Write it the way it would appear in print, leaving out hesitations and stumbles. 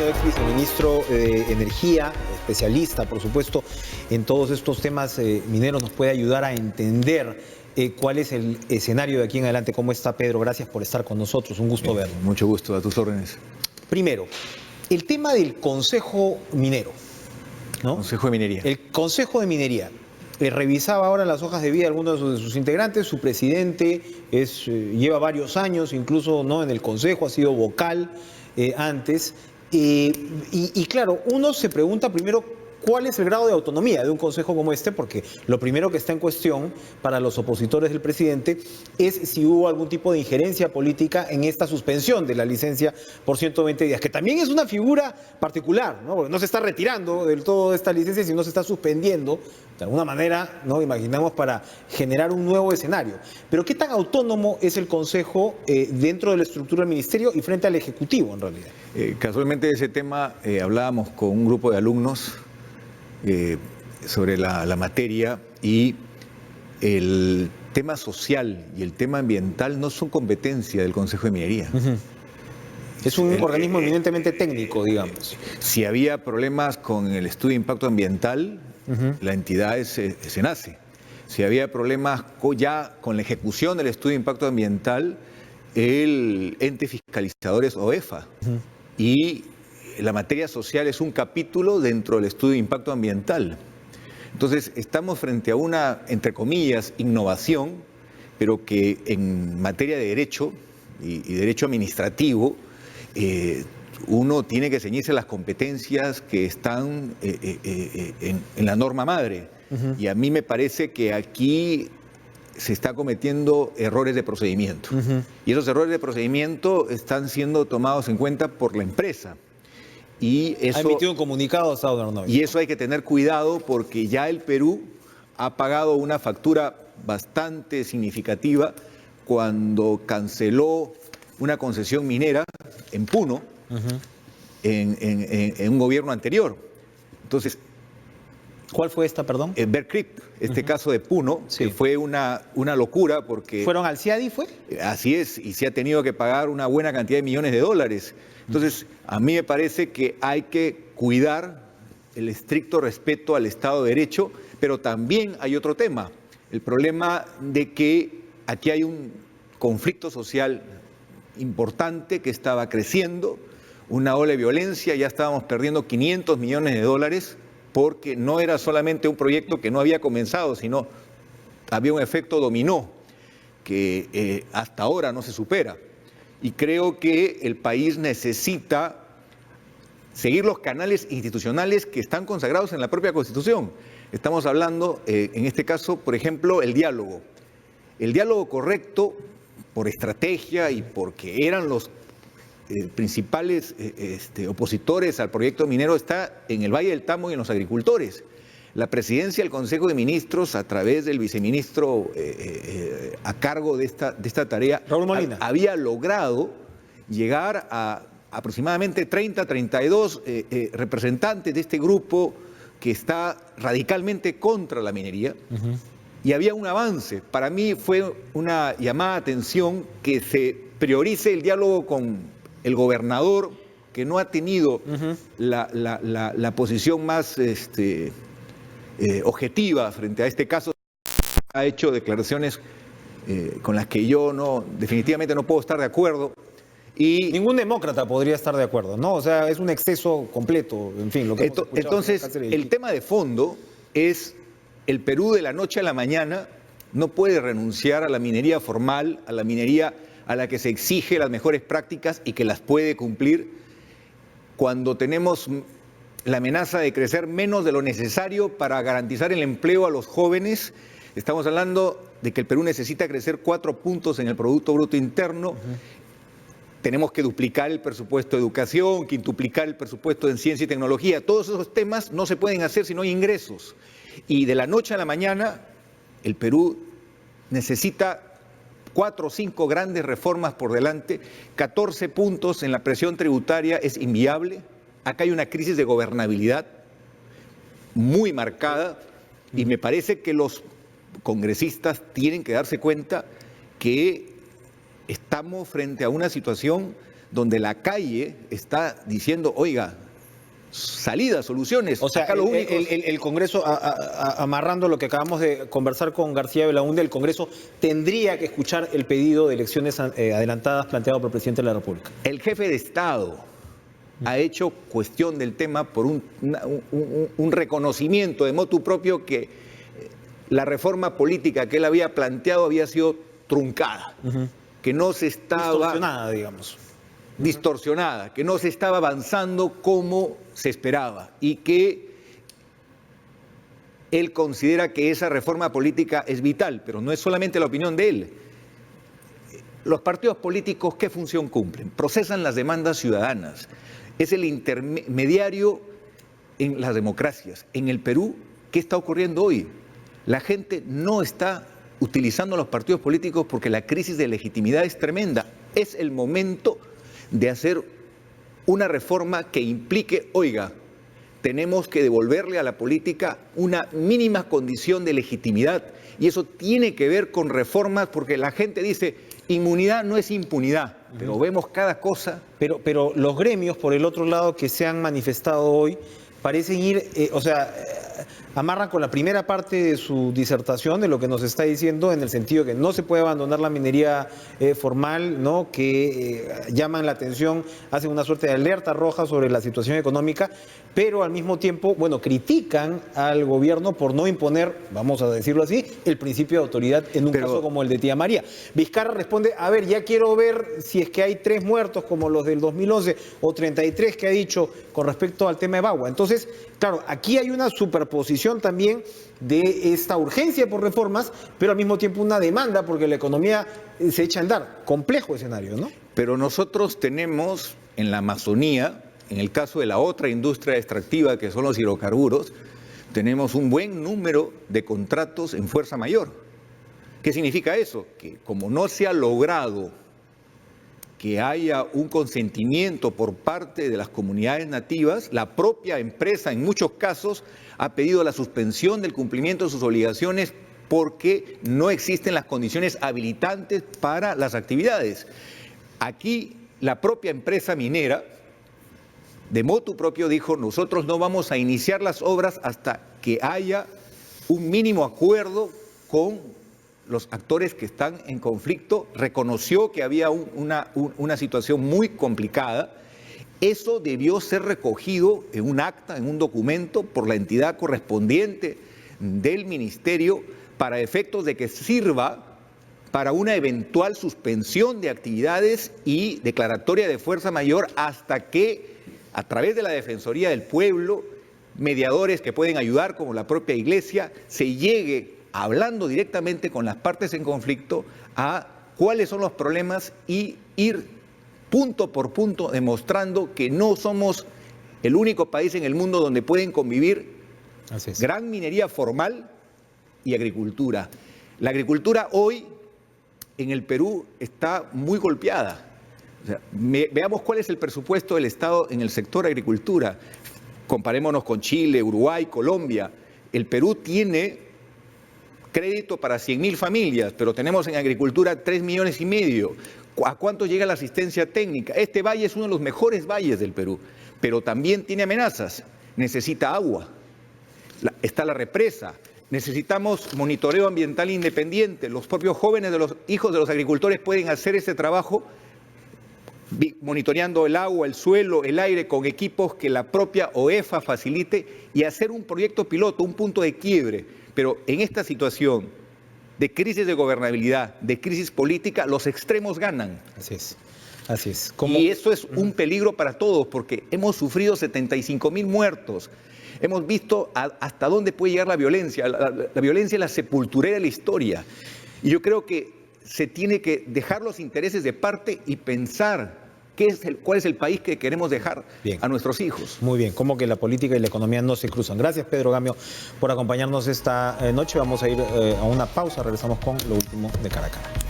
Moreno, ex viceministro de Energía, especialista, por supuesto, en todos estos temas mineros, nos puede ayudar a entender cuál es el escenario de aquí en adelante. ¿Cómo está, Pedro? Gracias por estar con nosotros, un gusto verlo. Mucho gusto, a tus órdenes. Primero, el tema del Consejo Minero, ¿no? Consejo de Minería. El Consejo de Minería. Revisaba ahora las hojas de vida de algunos de sus integrantes. Su presidente lleva varios años, incluso no en el Consejo, ha sido vocal antes. Y claro, uno se pregunta primero cuál es el grado de autonomía de un consejo como este, porque lo primero que está en cuestión para los opositores del presidente es si hubo algún tipo de injerencia política en esta suspensión de la licencia por 120 días, que también es una figura particular, ¿no? Porque no se está retirando del todo esta licencia, sino se está suspendiendo de alguna manera, ¿no? Imaginamos, para generar un nuevo escenario. Pero ¿qué tan autónomo es el Consejo dentro de la estructura del Ministerio y frente al Ejecutivo, en realidad? Casualmente de ese tema hablábamos con un grupo de alumnos sobre la materia, y el tema social y el tema ambiental no son competencia del Consejo de Minería. Es un organismo eminentemente técnico, digamos. Si había problemas con el estudio de impacto ambiental, la entidad es SENACE. Si había problemas ya con la ejecución del estudio de impacto ambiental, el ente fiscalizador es OEFA. Y la materia social es un capítulo dentro del estudio de impacto ambiental. Entonces, estamos frente a una, entre comillas, innovación, pero que en materia de derecho y derecho administrativo, uno tiene que ceñirse a las competencias que están en la norma madre. Y a mí me parece que aquí se está cometiendo errores de procedimiento. Y esos errores de procedimiento están siendo tomados en cuenta por la empresa. Y eso, ha emitido un comunicado, Sauder, y eso hay que tener cuidado, porque ya el Perú ha pagado una factura bastante significativa cuando canceló una concesión minera en Puno, en un gobierno anterior. Entonces, ¿cuál fue esta, perdón? Bear Creek, caso de Puno, sí, que fue una locura porque... ¿Fueron al CIADI, fue? Así es, y se ha tenido que pagar una buena cantidad de millones de dólares. Entonces, a mí me parece que hay que cuidar el estricto respeto al Estado de Derecho, pero también hay otro tema, el problema de que aquí hay un conflicto social importante que estaba creciendo, una ola de violencia, ya estábamos perdiendo 500 millones de dólares, porque no era solamente un proyecto que no había comenzado, sino había un efecto dominó que hasta ahora no se supera. Y creo que el país necesita seguir los canales institucionales que están consagrados en la propia Constitución. Estamos hablando, en este caso, por ejemplo, el diálogo. El diálogo correcto, por estrategia y porque eran los principales opositores al proyecto minero, está en el Valle del Tambo y en los agricultores. La presidencia del Consejo de Ministros, a través del viceministro a cargo de esta tarea, Raúl Molina, había logrado llegar a aproximadamente 32 representantes de este grupo que está radicalmente contra la minería. Y había un avance. Para mí fue una llamada de atención que se priorice el diálogo con el gobernador, que no ha tenido la posición más objetiva frente a este caso. Ha hecho declaraciones con las que yo definitivamente no puedo estar de acuerdo. Y ningún demócrata podría estar de acuerdo, ¿no? O sea, es un exceso completo, en fin, lo que entonces, el tema de fondo es: el Perú de la noche a la mañana no puede renunciar a la minería formal, a la minería a la que se exige las mejores prácticas y que las puede cumplir, cuando tenemos la amenaza de crecer menos de lo necesario para garantizar el empleo a los jóvenes. Estamos hablando de que el Perú necesita crecer 4 puntos en el Producto Bruto Interno. Tenemos que duplicar el presupuesto de educación, quintuplicar el presupuesto en ciencia y tecnología. Todos esos temas no se pueden hacer si no hay ingresos. Y de la noche a la mañana, el Perú necesita 4 o 5 grandes reformas por delante. 14 puntos en la presión tributaria es inviable. Acá hay una crisis de gobernabilidad muy marcada, y me parece que los congresistas tienen que darse cuenta que estamos frente a una situación donde la calle está diciendo, oiga, salidas, soluciones. O sea, acá lo único... el Congreso, amarrando lo que acabamos de conversar con García Belaúnde, el Congreso tendría que escuchar el pedido de elecciones adelantadas planteado por el presidente de la República. El jefe de Estado ha hecho cuestión del tema por un reconocimiento de motu propio que la reforma política que él había planteado había sido truncada, que no se estaba... Distorsionada, digamos. Distorsionada, que no se estaba avanzando como se esperaba y que él considera que esa reforma política es vital, pero no es solamente la opinión de él. Los partidos políticos, ¿qué función cumplen? Procesan las demandas ciudadanas. Es el intermediario en las democracias. En el Perú, ¿qué está ocurriendo hoy? La gente no está utilizando los partidos políticos porque la crisis de legitimidad es tremenda. Es el momento de hacer una reforma que implique, oiga, tenemos que devolverle a la política una mínima condición de legitimidad. Y eso tiene que ver con reformas, porque la gente dice, inmunidad no es impunidad, pero vemos cada cosa. Pero los gremios, por el otro lado, que se han manifestado hoy, parecen ir, amarran con la primera parte de su disertación, de lo que nos está diciendo, en el sentido que no se puede abandonar la minería formal, ¿no? Que llaman la atención, hacen una suerte de alerta roja sobre la situación económica, pero al mismo tiempo, bueno, critican al gobierno por no imponer, vamos a decirlo así, el principio de autoridad en un caso como el de Tía María. Vizcarra responde, a ver, ya quiero ver si es que hay 3 muertos como los del 2011 o 33 que ha dicho con respecto al tema de Bagua. Entonces, claro, aquí hay una superposición también de esta urgencia por reformas, pero al mismo tiempo una demanda porque la economía se echa a andar. Complejo escenario, ¿no? Pero nosotros tenemos en la Amazonía, en el caso de la otra industria extractiva que son los hidrocarburos, tenemos un buen número de contratos en fuerza mayor. ¿Qué significa eso? Que como no se ha logrado que haya un consentimiento por parte de las comunidades nativas, la propia empresa en muchos casos ha pedido la suspensión del cumplimiento de sus obligaciones porque no existen las condiciones habilitantes para las actividades. Aquí la propia empresa minera, de motu propio, dijo, nosotros no vamos a iniciar las obras hasta que haya un mínimo acuerdo con los actores que están en conflicto. Reconoció que había una situación muy complicada. Eso debió ser recogido en un acta, en un documento, por la entidad correspondiente del ministerio para efectos de que sirva para una eventual suspensión de actividades y declaratoria de fuerza mayor hasta que, a través de la Defensoría del Pueblo, mediadores que pueden ayudar, como la propia Iglesia, se llegue, hablando directamente con las partes en conflicto, a cuáles son los problemas y ir punto por punto demostrando que no somos el único país en el mundo donde pueden convivir gran minería formal y agricultura. La agricultura hoy en el Perú está muy golpeada. O sea, veamos cuál es el presupuesto del Estado en el sector agricultura. Comparémonos con Chile, Uruguay, Colombia. El Perú tiene crédito para 100.000 familias, pero tenemos en agricultura 3,5 millones. ¿A cuánto llega la asistencia técnica? Este valle es uno de los mejores valles del Perú, pero también tiene amenazas. Necesita agua, está la represa, necesitamos monitoreo ambiental independiente. Los propios jóvenes de los hijos de los agricultores pueden hacer ese trabajo monitoreando el agua, el suelo, el aire, con equipos que la propia OEFA facilite y hacer un proyecto piloto, un punto de quiebre. Pero en esta situación de crisis de gobernabilidad, de crisis política, los extremos ganan. Así es, así es. Y eso es un peligro para todos, porque hemos sufrido 75.000 muertos. Hemos visto hasta dónde puede llegar la violencia. La violencia es la sepulturera de la historia. Y yo creo que se tiene que dejar los intereses de parte y pensar cuál es el país que queremos dejar a nuestros hijos. Muy bien, como que la política y la economía no se cruzan. Gracias, Pedro Gamio, por acompañarnos esta noche. Vamos a ir a una pausa, regresamos con lo último de Cara a Cara.